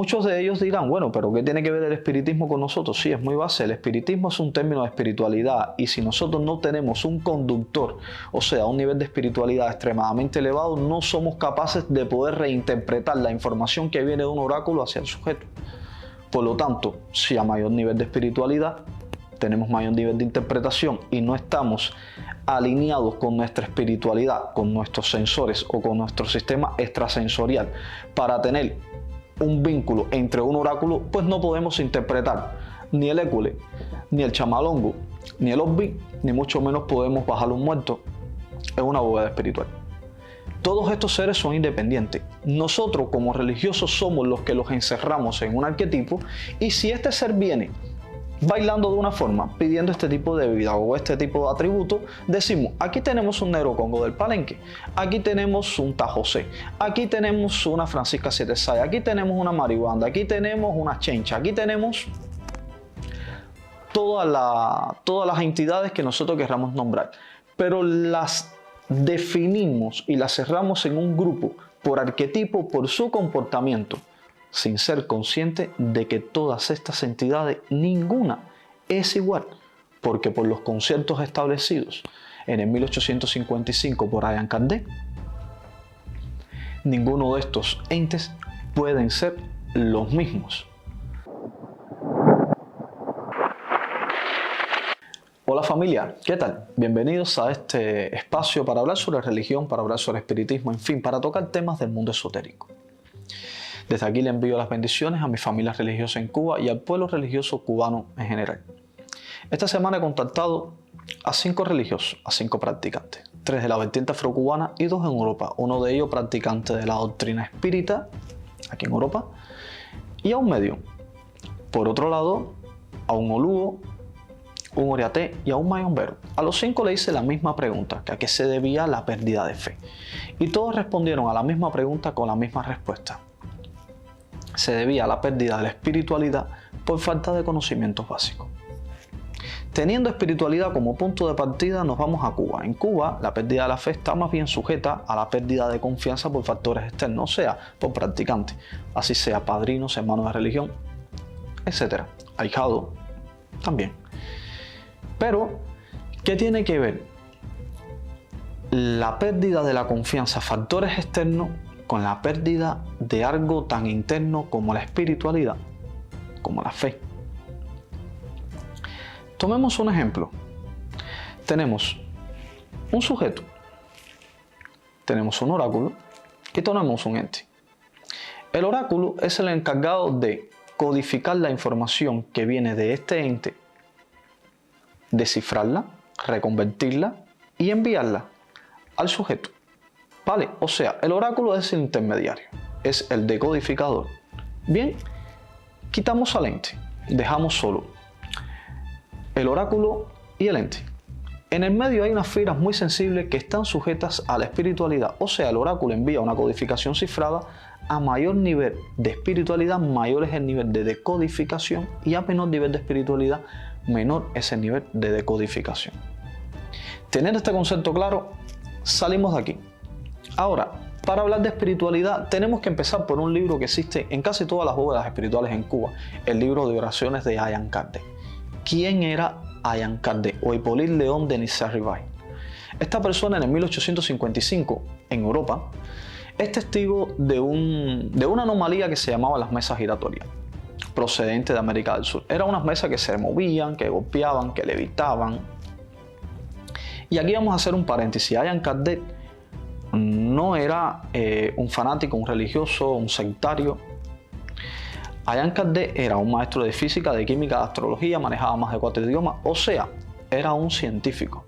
Muchos de ellos dirán, bueno, pero ¿qué tiene que ver el espiritismo con nosotros? Sí, es muy base. El espiritismo es un término de espiritualidad y si nosotros no tenemos un conductor, o sea, un nivel de espiritualidad extremadamente elevado, no somos capaces de poder reinterpretar la información que viene de un oráculo hacia el sujeto. Por lo tanto, si a mayor nivel de espiritualidad, tenemos mayor nivel de interpretación y no estamos alineados con nuestra espiritualidad, con nuestros sensores o con nuestro sistema extrasensorial para tener un vínculo entre un oráculo, pues no podemos interpretar ni el écule, ni el chamalongo, ni el obvi, ni mucho menos podemos bajar un muerto en una bóveda espiritual. Todos estos seres son independientes. Nosotros como religiosos somos los que los encerramos en un arquetipo y si este ser viene bailando de una forma, pidiendo este tipo de vida o este tipo de atributos, decimos, aquí tenemos un Negro Congo del Palenque, aquí tenemos un Tajosé, aquí tenemos una Francisca Siete Sayas, aquí tenemos una Marihuanda, aquí tenemos una Chencha, aquí tenemos todas las entidades que nosotros querramos nombrar, pero las definimos y las cerramos en un grupo por arquetipo, por su comportamiento, sin ser consciente de que todas estas entidades, ninguna es igual, porque por los conciertos establecidos en el 1855 por Allan Kardec, ninguno de estos entes pueden ser los mismos. Hola familia, ¿qué tal? Bienvenidos a este espacio para hablar sobre religión, para hablar sobre espiritismo, en fin, para tocar temas del mundo esotérico. Desde aquí le envío las bendiciones a mi familia religiosa en Cuba y al pueblo religioso cubano en general. Esta semana he contactado a 5 religiosos, a 5 practicantes, 3 de la vertiente afrocubana y 2 en Europa, uno de ellos practicante de la doctrina espírita, aquí en Europa, y a un medium. Por otro lado, a un olúo, un oriaté y a un mayombero. A los 5 le hice la misma pregunta, que a qué se debía la pérdida de fe. Y todos respondieron a la misma pregunta con la misma respuesta. Se debía a la pérdida de la espiritualidad por falta de conocimientos básicos. Teniendo espiritualidad como punto de partida, nos vamos a Cuba. En Cuba, la pérdida de la fe está más bien sujeta a la pérdida de confianza por factores externos, o sea, por practicantes, así sea padrinos, hermanos de religión, etc. Ahijado también. Pero, ¿qué tiene que ver la pérdida de la confianza, factores externos, con la pérdida de algo tan interno como la espiritualidad, como la fe? Tomemos un ejemplo. Tenemos un sujeto, tenemos un oráculo y tenemos un ente. El oráculo es el encargado de codificar la información que viene de este ente, descifrarla, reconvertirla y enviarla al sujeto. ¿Vale? O sea, el oráculo es el intermediario, es el decodificador. Bien, quitamos al ente, dejamos solo el oráculo y el ente. En el medio hay unas fibras muy sensibles que están sujetas a la espiritualidad, o sea, el oráculo envía una codificación cifrada. A mayor nivel de espiritualidad, mayor es el nivel de decodificación, y a menor nivel de espiritualidad, menor es el nivel de decodificación. Teniendo este concepto claro, salimos de aquí. Ahora, para hablar de espiritualidad, tenemos que empezar por un libro que existe en casi todas las bóvedas espirituales en Cuba, el libro de oraciones de Allan Kardec. ¿Quién era Allan Kardec o Hippolyte Léon Denis Rivail? Esta persona en el 1855, en Europa, es testigo de una anomalía que se llamaba las mesas giratorias, procedente de América del Sur. Eran unas mesas que se movían, que golpeaban, que levitaban. Y aquí vamos a hacer un paréntesis. Allan Kardec no era un fanático, un religioso, un sectario. Allan Kardec era un maestro de física, de química, de astrología, manejaba más de 4 idiomas, o sea, era un científico.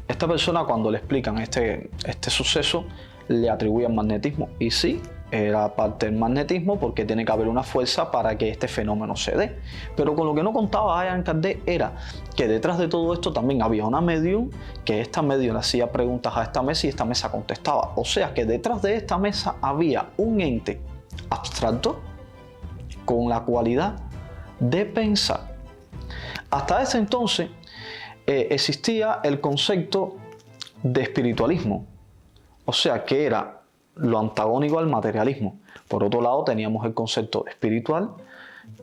Esta persona, cuando le explican este suceso, le atribuyen magnetismo, y sí, era parte del magnetismo porque tiene que haber una fuerza para que este fenómeno se dé. Pero con lo que no contaba Allan Kardec era que detrás de todo esto también había una medium, que esta medium hacía preguntas a esta mesa y esta mesa contestaba. O sea que detrás de esta mesa había un ente abstracto con la cualidad de pensar. Hasta ese entonces existía el concepto de espiritualismo, o sea que era lo antagónico al materialismo. Por otro lado, teníamos el concepto espiritual,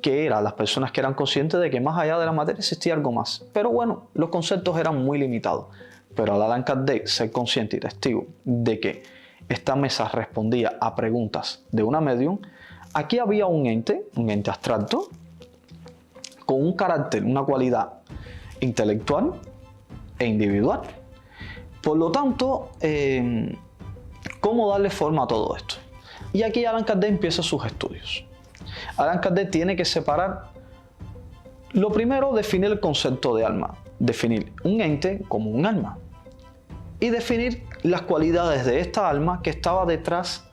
que eran las personas que eran conscientes de que más allá de la materia existía algo más. Pero bueno, los conceptos eran muy limitados. Pero al Allan Kardec ser consciente y testigo de que esta mesa respondía a preguntas de una medium, aquí había un ente abstracto, con un carácter, una cualidad intelectual e individual. Por lo tanto, ¿cómo darle forma a todo esto? Y aquí Allan Kardec empieza sus estudios. Allan Kardec tiene que separar, lo primero, definir el concepto de alma, definir un ente como un alma y definir las cualidades de esta alma que estaba detrás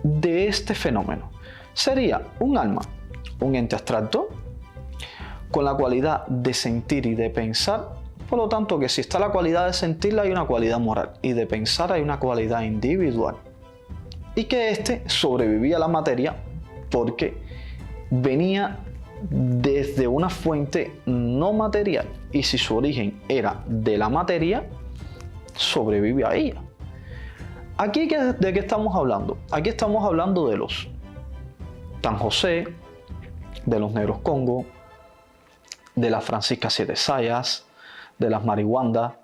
de este fenómeno. Sería un alma, un ente abstracto, con la cualidad de sentir y de pensar. Por lo tanto, que si está la cualidad de sentir, hay una cualidad moral, y de pensar hay una cualidad individual. Y que éste sobrevivía a la materia porque venía desde una fuente no material, y si su origen era de la materia, sobrevive a ella. Aquí, ¿de qué estamos hablando? Aquí estamos hablando de los San José, de los Negros Congo, de las Franciscas Siete Sayas, de las Marihuandas.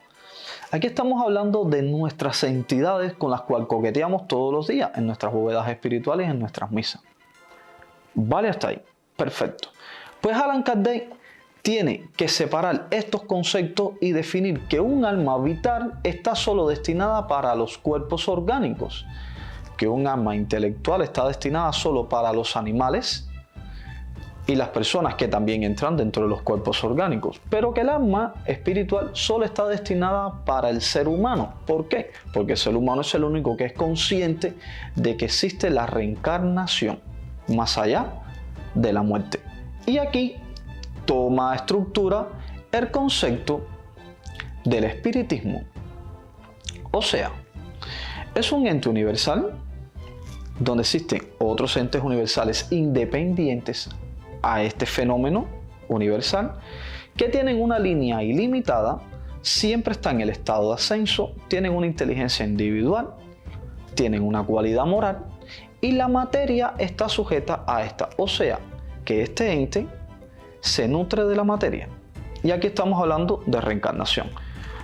Aquí estamos hablando de nuestras entidades con las cuales coqueteamos todos los días en nuestras bóvedas espirituales, en nuestras misas. ¿Vale hasta ahí? Perfecto. Pues Allan Kardec tiene que separar estos conceptos y definir que un alma vital está solo destinada para los cuerpos orgánicos, que un alma intelectual está destinada solo para los animales y las personas que también entran dentro de los cuerpos orgánicos, pero que el alma espiritual solo está destinada para el ser humano. ¿Por qué? Porque el ser humano es el único que es consciente de que existe la reencarnación más allá de la muerte. Y aquí toma estructura el concepto del espiritismo. O sea, es un ente universal donde existen otros entes universales independientes a este fenómeno universal, que tienen una línea ilimitada, siempre están en el estado de ascenso, tienen una inteligencia individual, tienen una cualidad moral, y la materia está sujeta a esta. O sea, que este ente se nutre de la materia. Y aquí estamos hablando de reencarnación.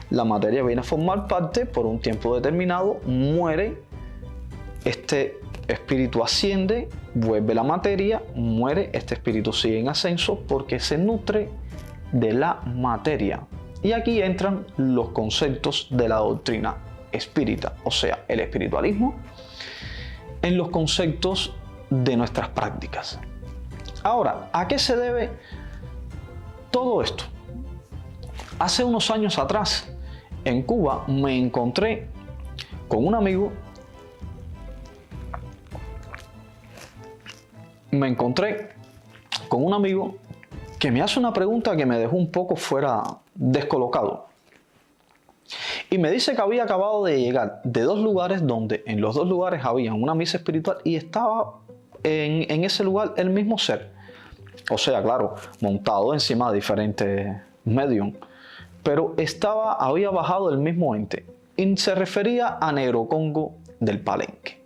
La materia viene a formar parte por un tiempo determinado, muere, este espíritu asciende, vuelve la materia, muere, este espíritu sigue en ascenso porque se nutre de la materia. Y aquí entran los conceptos de la doctrina espírita, o sea, el espiritualismo, en los conceptos de nuestras prácticas. Ahora, ¿a qué se debe todo esto? Hace unos años atrás, en Cuba, me encontré con un amigo que me hace una pregunta que me dejó un poco fuera descolocado. Y me dice que había acabado de llegar de dos lugares donde en los dos lugares había una misa espiritual y estaba en ese lugar el mismo ser. O sea, claro, montado encima de diferentes medium. Pero había bajado el mismo ente. Y se refería a Negro Congo del Palenque.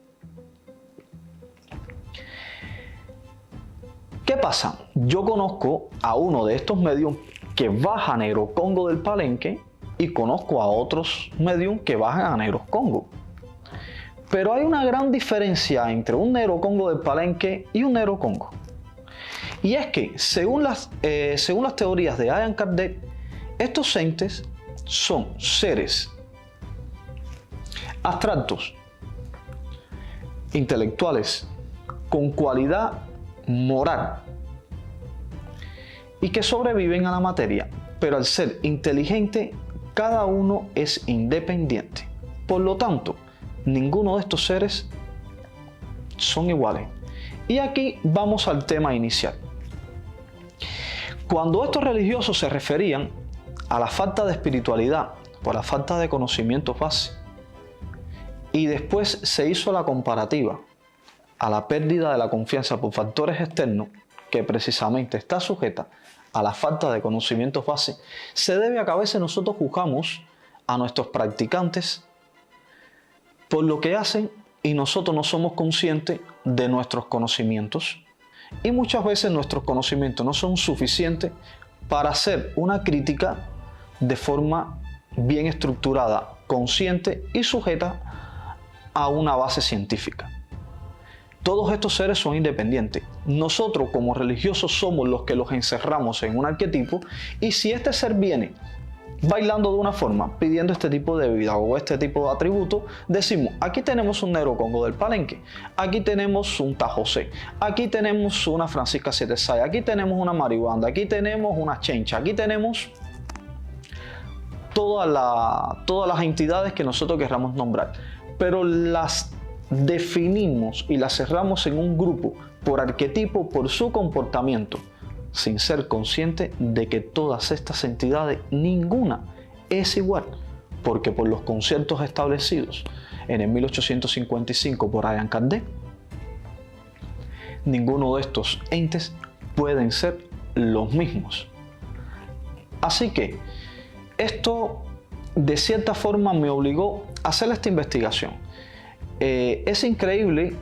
¿Qué pasa? Yo conozco a uno de estos medium que baja a Negro Congo del Palenque y conozco a otros medium que bajan a Negros Congo. Pero hay una gran diferencia entre un Negro Congo del Palenque y un Negro Congo. Y es que, según las teorías de Allan Kardec, estos entes son seres abstractos, intelectuales, con cualidad moral y que sobreviven a la materia, pero al ser inteligente, cada uno es independiente. Por lo tanto, ninguno de estos seres son iguales. Y aquí vamos al tema inicial. Cuando estos religiosos se referían a la falta de espiritualidad por la falta de conocimientos base, y después se hizo la comparativa a la pérdida de la confianza por factores externos, que precisamente está sujeta a la falta de conocimientos base, se debe a que a veces nosotros juzgamos a nuestros practicantes por lo que hacen y nosotros no somos conscientes de nuestros conocimientos. Y muchas veces nuestros conocimientos no son suficientes para hacer una crítica de forma bien estructurada, consciente y sujeta a una base científica. Todos estos seres son independientes. Nosotros como religiosos somos los que los encerramos en un arquetipo, y si este ser viene bailando de una forma, pidiendo este tipo de vida o este tipo de atributos, decimos: aquí tenemos un negro Congo del Palenque, aquí tenemos un Tajosé, aquí tenemos una Francisca Siete Sayas, aquí tenemos una marihuana, aquí tenemos una chencha, aquí tenemos todas las entidades que nosotros querramos nombrar, pero las definimos y las cerramos en un grupo por arquetipo, por su comportamiento, sin ser consciente de que todas estas entidades, ninguna es igual, porque por los conceptos establecidos en el 1855 por Allan Kardec, ninguno de estos entes pueden ser los mismos. Así que esto de cierta forma me obligó a hacer esta investigación. Es increíble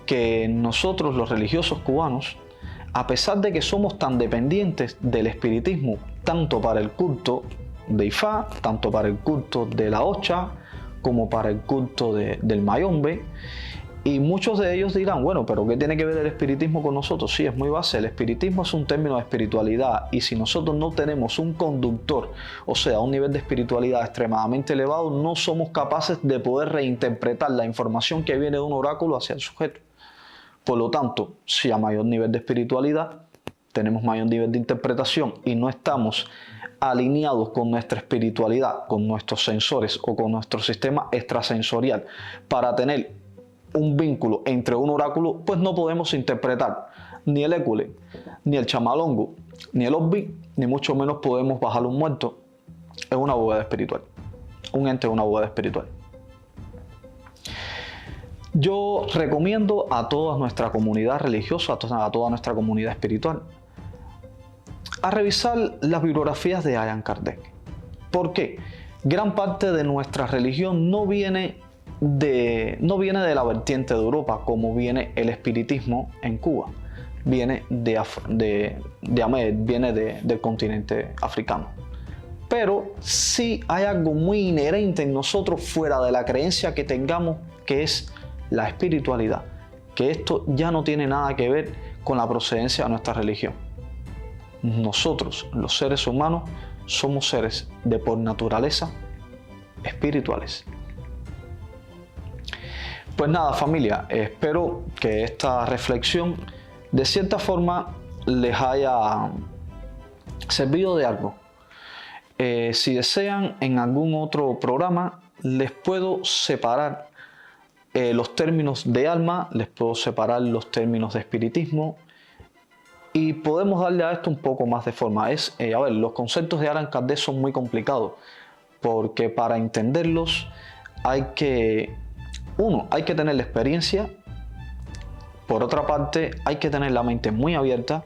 que nosotros, los religiosos cubanos, a pesar de que somos tan dependientes del espiritismo, tanto para el culto de Ifá, tanto para el culto de la Ocha, como para el culto del Mayombe, y muchos de ellos dirán: bueno, pero ¿qué tiene que ver el espiritismo con nosotros? Sí, es muy base. El espiritismo es un término de espiritualidad, y si nosotros no tenemos un conductor, o sea, un nivel de espiritualidad extremadamente elevado, no somos capaces de poder reinterpretar la información que viene de un oráculo hacia el sujeto. Por lo tanto, si a mayor nivel de espiritualidad tenemos mayor nivel de interpretación y no estamos alineados con nuestra espiritualidad, con nuestros sensores o con nuestro sistema extrasensorial para tener un vínculo entre un oráculo, pues no podemos interpretar ni el écule, ni el chamalongo, ni el obvi, ni mucho menos podemos bajar un muerto en una bóveda espiritual, un ente en una bóveda espiritual. Yo recomiendo a toda nuestra comunidad religiosa, a toda nuestra comunidad espiritual, a revisar las bibliografías de Allan Kardec. ¿Por qué? Gran parte de nuestra religión no viene de la vertiente de Europa, como viene el espiritismo en Cuba. Viene viene del continente africano. Pero sí hay algo muy inherente en nosotros, fuera de la creencia que tengamos, que es la espiritualidad, que esto ya no tiene nada que ver con la procedencia de nuestra religión. Nosotros, los seres humanos, somos seres de por naturaleza espirituales. Pues nada, familia, espero que esta reflexión de cierta forma les haya servido de algo. Si desean, en algún otro programa les puedo separar los términos de alma, les puedo separar los términos de espiritismo, y podemos darle a esto un poco más de forma. Los conceptos de Allan Kardec son muy complicados, porque para entenderlos hay que tener la experiencia. Por otra parte, hay que tener la mente muy abierta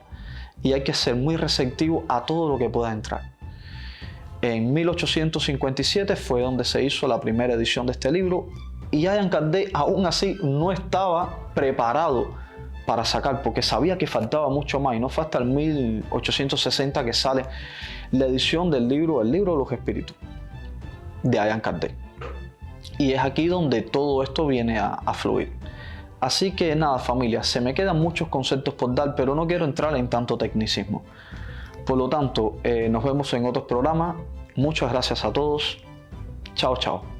y hay que ser muy receptivo a todo lo que pueda entrar. En 1857 fue donde se hizo la primera edición de este libro, y Allan Kardec aún así no estaba preparado para sacar, porque sabía que faltaba mucho más, y no fue hasta el 1860 que sale la edición del libro, el libro de los espíritus, de Allan Kardec. Y es aquí donde todo esto viene a fluir. Así que nada, familia, se me quedan muchos conceptos por dar, pero no quiero entrar en tanto tecnicismo. Por lo tanto, nos vemos en otros programas. Muchas gracias a todos. Chao, chao.